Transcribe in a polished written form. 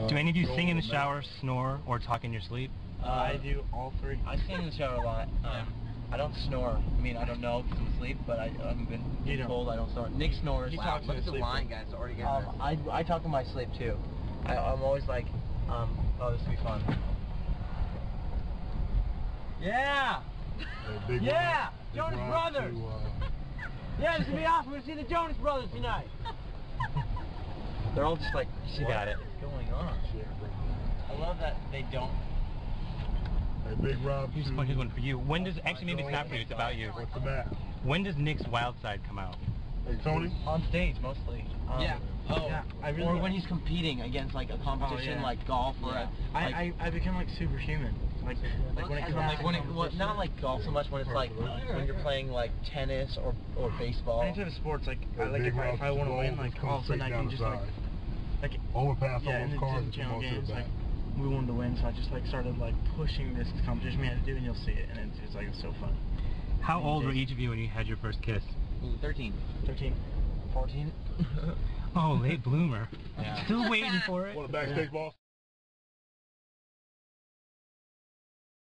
Do any of you sing in the shower, snore, or talk in your sleep? I do all three. I sing in the shower a lot. I don't snore. I mean, I don't know because I'm asleep, but I haven't been told I don't snore. Nick snores. He talks Look in at his the sleep. line, guys. It's already getting I talk in my sleep too. I'm always like, oh, this will be fun. Yeah! Yeah! Jonas Brothers! Yeah, this is gonna be awesome. We're gonna see the Jonas Brothers tonight. They're all just like, She got it. What's going on? I love that they don't. Hey, Big Rob. Here's one for you. When does, actually maybe it's not for you, it's about you. What's the matter? When does Nick's Wild Side come out? Hey, Tony? On stage, mostly. Yeah. Oh, yeah. Or when he's competing against like a competition like golf or I become like superhuman. Like when it comes not like golf so much, when it's like when you're playing like tennis or baseball. Any type of sports, like if I want to win, like all of a sudden I can just like overpass yeah, all those cars and channel come on to games, the back. like we wanted to win, so I just like started like pushing this competition we had to do, and you'll see it, and it's like it's so fun. How old were each of you when you had your first kiss? 13. 14. Oh, late bloomer. Still waiting for it. Want a backstage boss?